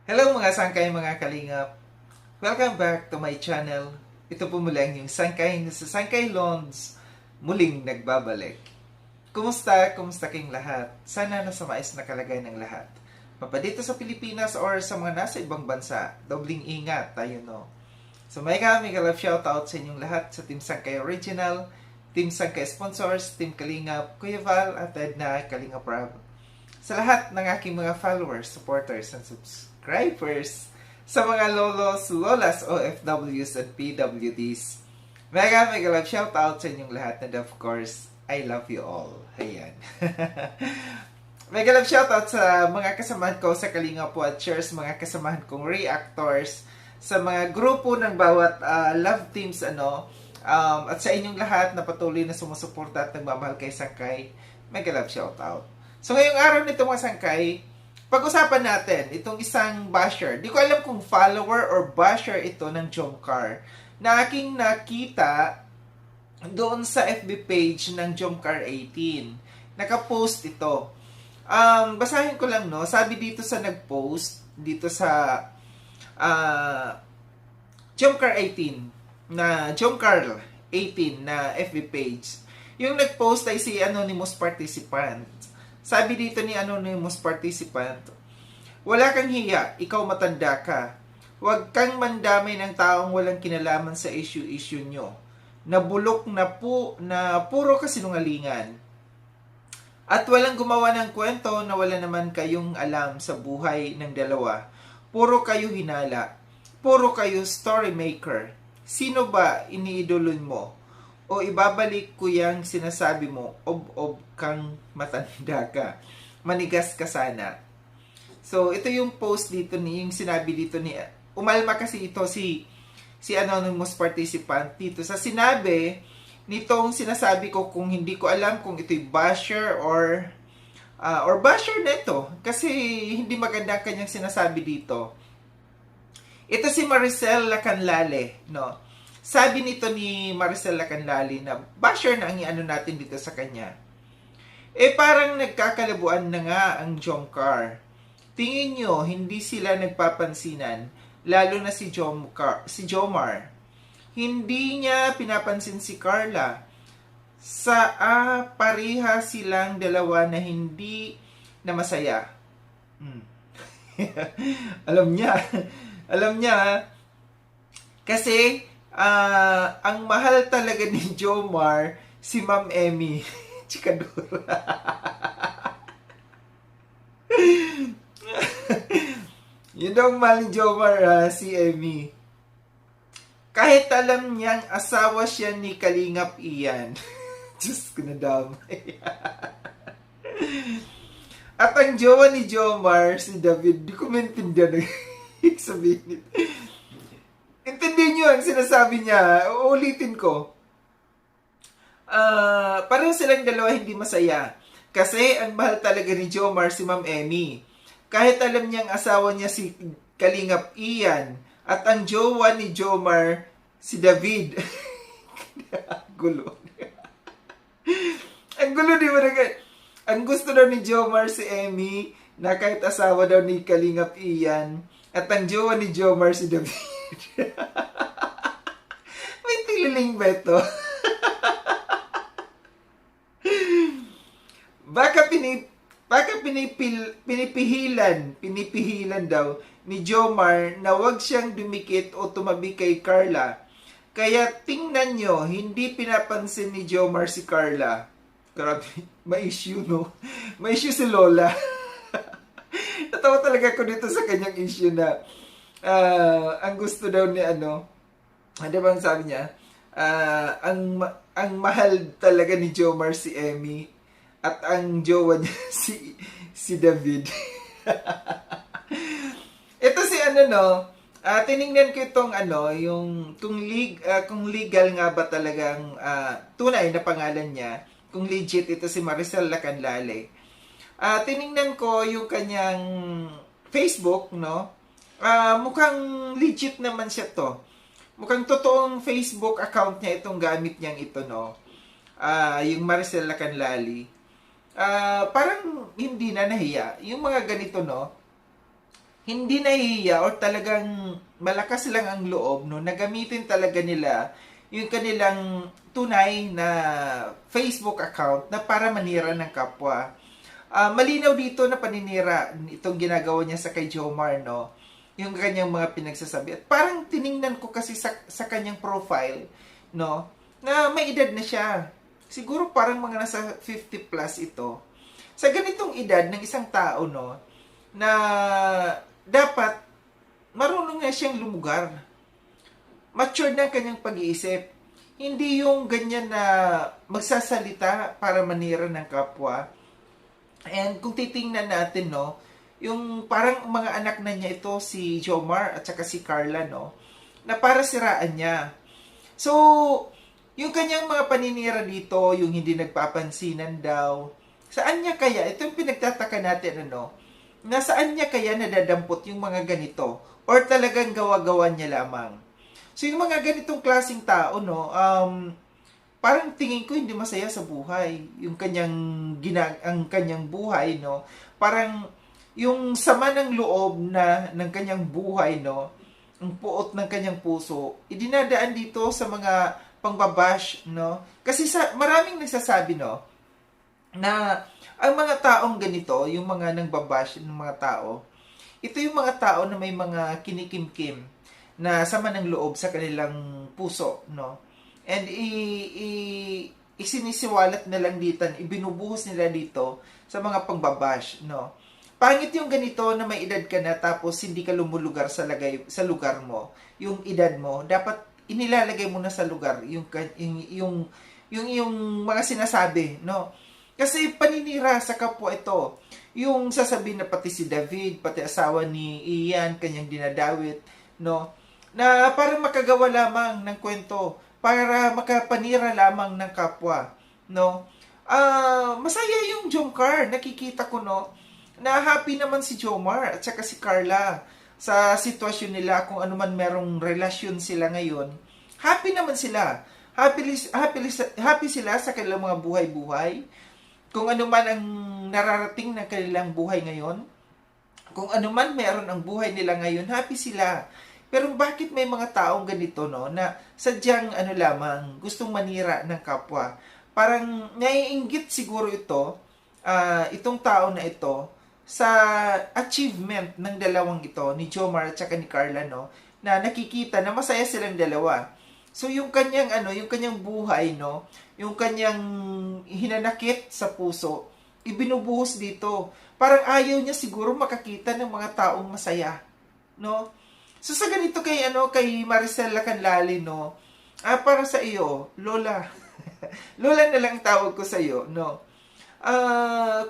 Hello mga sangkay, mga kalingap. Welcome back to my channel. Ito po muli ang yung sangkay na sa Sangkay Lons muling nagbabalik. Kumusta? Kumusta kayong lahat? Sana nasa mais na kalagayan ng lahat. Papadito sa Pilipinas or sa mga nasa ibang bansa, dobling ingat tayo no. So may love shoutout sa inyong lahat sa Team Sangkay Original, Team Sangkay Sponsors, Team Kalingap, Kuya Val at Edna Kalingap Rob. Sa lahat ng aking mga followers, supporters, and subscribers, sa mga lolos, lolas, OFWs, at PWDs, mega love shoutout sa inyong lahat and of course, I love you all. Ayan. Mega love shoutout sa mga kasamahan ko sa Kalinga po at shares, mga kasamahan kong reactors, sa mga grupo ng bawat love teams, at sa inyong lahat na patuloy na sumusuporta at nagmamahal kay Sangkay, mega love shoutout. So ngayong araw nito mga sangkay, pag-usapan natin itong isang basher. Di ko alam kung follower or basher ito ng Jomcar na aking nakita doon sa FB page ng Jomcar 18. Naka-post ito. Basahin ko lang no. Sabi dito sa nag-post, dito sa Jomcar 18 na Jomcar 18 na FB page. Yung nag-post ay si anonymous participant. Sabi dito ni anonymous participant, wala kang hiya, ikaw matanda ka. Huwag kang mandamay ng taong walang kinalaman sa issue nyo. Nabulok na puro kasinungalingan. At walang gumawa ng kwento na wala naman kayong alam sa buhay ng dalawa. Puro kayo hinala. Puro kayo story maker. Sino ba iniidolon mo? O ibabalik ko yung sinasabi mo, ob kang matanda ka. Manigas ka sana. So, ito yung post dito yung sinabi dito ni, umalma kasi ito si anonymous participant dito sa sinabi nitong sinasabi ko kung hindi ko alam kung ito'y basher or basher neto. Kasi hindi maganda ang kanyang sinasabi dito. Ito si Maricel Lacanlale, no? Sabi nito ni Maricel Lacanlale na basher na ang iano natin dito sa kanya. Parang nagkakalabuan na nga ang Jomcar. Tingin nyo, hindi sila nagpapansinan, lalo na si Jomar. Hindi niya pinapansin si Carla. Pareha silang dalawa na hindi na masaya. Alam niya, kasi ang mahal talaga ni Jomar, si Ma'am Emmy. Chikadura. Yun daw ang mahal ni Jomar, si Emmy. Kahit alam niyang asawa siya ni Kalingap Ian. Diyos ko na damay. At ang jowa ni Jomar, si David, di ko maintindihan ang sabihin nito. Intindihin nyo ang sinasabi niya. Uulitin ko. Pareho silang dalawa hindi masaya. Kasi ang mahal talaga ni Jomar si Ma'am Emmy. Kahit alam niyang asawa niya si Kalingap Ian. At ang jowa ni Jomar si David. Gulo. Ang gulo di ba na ang gusto daw ni Jomar si Emmy na kahit asawa daw ni Kalingap Ian. At ang jowa ni Jomar si David. May tililing ba ito? Baka pinipihilan daw ni Jomar na wag siyang dumikit o tumabi kay Carla. Kaya tingnan nyo, hindi pinapansin ni Jomar si Carla. Grabe, may issue no? May issue si Lola. Natawa talaga ako dito sa kanyang issue na ang gusto daw ni ano bang sabi niya? Ang mahal talaga ni Jomar si Emmy at ang jowa niya si David. Ito si tiningnan ko itong yung kung legal nga ba talagang tunay na pangalan niya, kung legit ito si Maricel Lacanlale. Tiningnan ko yung kanyang Facebook, no? Mukhang legit naman siya to. Mukhang totoong Facebook account niya itong gamit niyang ito, no? Yung Maricel Lacanlale. Parang hindi na nahiya. Yung mga ganito, no? hindi nahihiya or talagang malakas lang ang loob, no, na gamitin talaga nila yung kanilang tunay na Facebook account na para manira ng kapwa. Malinaw dito na paninira itong ginagawa niya sa kay Jomar, no? Yung kanyang mga pinagsasabi. At parang tiningnan ko kasi sa kanyang profile, no? Na may edad na siya. Siguro parang mga nasa 50 plus ito. Sa ganitong edad ng isang tao, no? Na dapat marunong na siyang lumugar. Mature na ang kanyang pag-iisip. Hindi yung ganyan na magsasalita para manira ng kapwa. And kung titingnan natin, no, yung parang mga anak na niya ito, si Jomar at saka si Carla, no, na para siraan niya. So, yung kanyang mga paninira dito, yung hindi nagpapansinan daw, saan niya kaya, ito yung pinagtataka natin, ano, nasaan niya kaya nadadampot yung mga ganito? Or talagang gawa-gawa niya lamang? So, yung mga ganitong klaseng tao, no, parang tingin ko hindi masaya sa buhay. Yung ang kanyang buhay, no, parang yung sama ng loob ng kanyang buhay, no, ang puot ng kanyang puso, idinadaan dito sa mga pangbabash, no. Kasi maraming nagsasabi, no, na ang mga taong ganito, yung mga nangbabash ng mga tao, ito yung mga tao na may mga kinikimkim na sama ng loob sa kanilang puso, no? And isinisiwalat na lang dito, ibinubuhos nila dito sa mga pangbabash, no? Pangit yung ganito na may edad ka na tapos hindi ka lumulugar sa lugar mo. Yung edad mo, dapat inilalagay mo na sa lugar yung mga sinasabi, no? Kasi paninira sa kapwa ito. Yung sasabihin na pati si David, pati asawa ni Ian, kanyang dinadawit, no? Na parang makagawa lamang ng kwento, para makapanira lamang ng kapwa, no? Masaya yung Jomcar, nakikita ko, no, na happy naman si Jomar at saka si Carla sa sitwasyon nila, kung ano man merong relasyon sila ngayon. Happy naman sila. Happy sila sa kanilang mga buhay-buhay. Kung ano man ang nararating ng kanilang buhay ngayon, kung ano man meron ang buhay nila ngayon, happy sila. Pero bakit may mga taong ganito, no, na sadyang lamang, gustong manira ng kapwa? Parang naiinggit siguro itong tao na ito, sa achievement ng dalawang ito, ni Jomar at saka ni Carla, no, na nakikita na masaya silang dalawa. So yung kanyang buhay, no, yung kanyang hinanakit sa puso, ibinubuhos dito. Parang ayaw niya siguro makakita ng mga taong masaya, no? So sa ganito kay Maricel Lacanlali, no, para sa iyo, Lola. Lola na lang tawag ko sa iyo, no.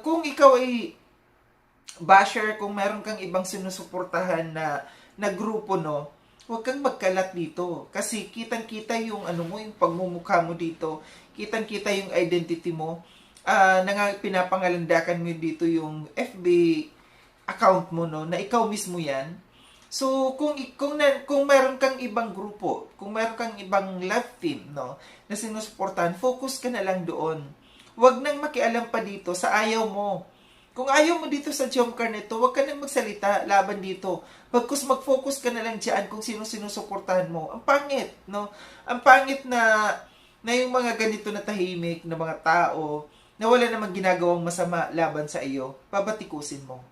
Kung ikaw ay basher, kung meron kang ibang sinusuportahan na grupo, no, huwag kang magkalat dito. Kasi kitang-kita yung yung pagmumukha mo dito, kitang-kita yung identity mo. Pinapangalandakan mo dito yung FB account mo, no, na ikaw mismo yan. So, kung meron kang ibang grupo, kung meron kang ibang love team, no, na sinusuportahan, focus ka na lang doon. Huwag nang makialam pa dito sa ayaw mo. Kung ayaw mo dito sa Jomcar nito, huwag ka nang magsalita laban dito. Pagkus mag-focus ka na lang diyan kung sino sinusuportahan mo. Ang pangit, no? Ang pangit na yung mga ganito na tahimik na mga tao na wala namang ginagawang masama laban sa iyo, pabatikusin mo.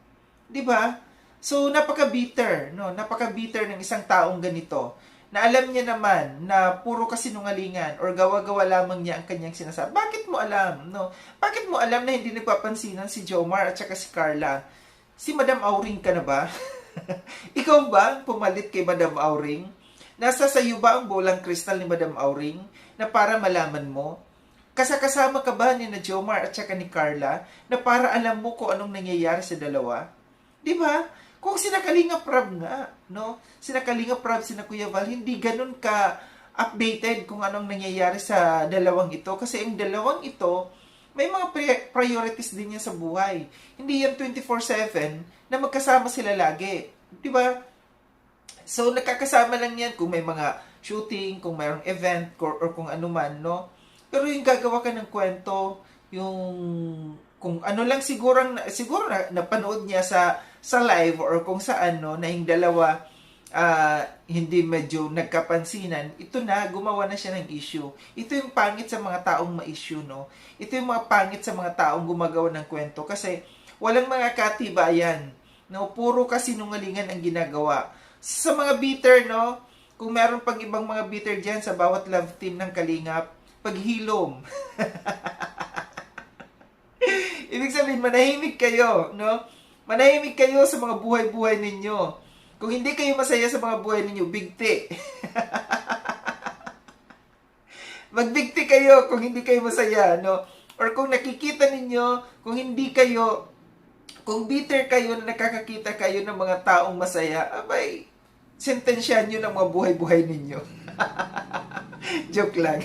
'Di ba? So, napaka-bitter, no? Napaka-bitter ng isang taong ganito na alam niya naman na puro kasinungalingan or gawa-gawa lamang niya ang kanyang sinasabi. Bakit mo alam, no? Bakit mo alam na hindi nagpapansinan si Jomar at saka si Carla? Si Madam Auring ka na ba? Ikaw ba pumalit kay Madam Auring? Nasa sayo ba ang bolang kristal ni Madam Auring na para malaman mo? Kasama ka ba ni na Jomar at saka ni Carla na para alam mo kung anong nangyayari sa dalawa? 'Di ba? Kung sina Kalinga Prab nga, no? Sina Kalinga Prab, sina Kuya Val, hindi ganun ka updated kung anong nangyayari sa dalawang ito. Kasi ang dalawang ito, may mga priorities din yan sa buhay. Hindi yan 24/7 na magkasama sila lagi. Di ba? So, nakakasama lang yan kung may mga shooting, kung mayroong event, or kung ano man, no? Pero yung gagawa ka ng kwento, yung kung ano lang siguro na napanood niya sa live or kung saan no na yung dalawa hindi medyo nagkapansinan, ito na, gumawa na siya ng issue. Ito yung pangit sa mga taong ma-issue, no? Ito yung mga pangit sa mga taong gumagawa ng kwento kasi walang mga katibayan, no? Puro kasinungalingan ang ginagawa. Sa mga bitter, no? Kung meron pang ibang mga bitter dyan sa bawat love team ng Kalingap, paghilom. Ibig sabihin, manahimik kayo, no? Manahimik kayo sa mga buhay-buhay ninyo. Kung hindi kayo masaya sa mga buhay ninyo, bigti. Magbigti kayo kung hindi kayo masaya, no? Or kung nakikita ninyo, kung bitter kayo na nakakakita kayo ng mga taong masaya, abay, sentensyahan nyo ng mga buhay-buhay ninyo. Joke lang.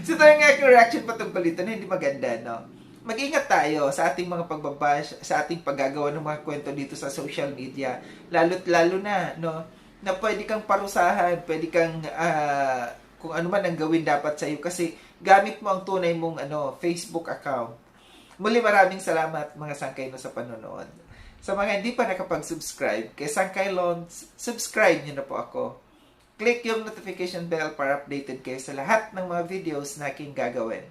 So, tayo nga yung reaction patungkol ito na hindi maganda, no? Mag-ingat tayo sa ating mga pagbabash, sa ating paggagawa ng mga kwento dito sa social media. Lalo na, no, na pwede kang parusahan, pwede kang, kung ano man ang gawin dapat sa iyo kasi gamit mo ang tunay mong Facebook account. Muli maraming salamat mga Sangkayno sa panonood. Sa mga hindi pa nakapag-subscribe kay Sangkaylon, subscribe niyo na po ako. Click yung notification bell para updated kayo sa lahat ng mga videos na aking gagawin.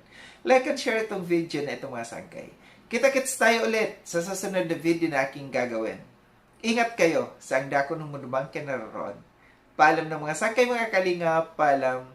Like and share itong video na itong mga sangkay. Kita-kits tayo ulit sa susunod na video na aking gagawin. Ingat kayo sa ang dako ng munubang kinararoon. Paalam ng mga sangkay mga Kalingap, paalam.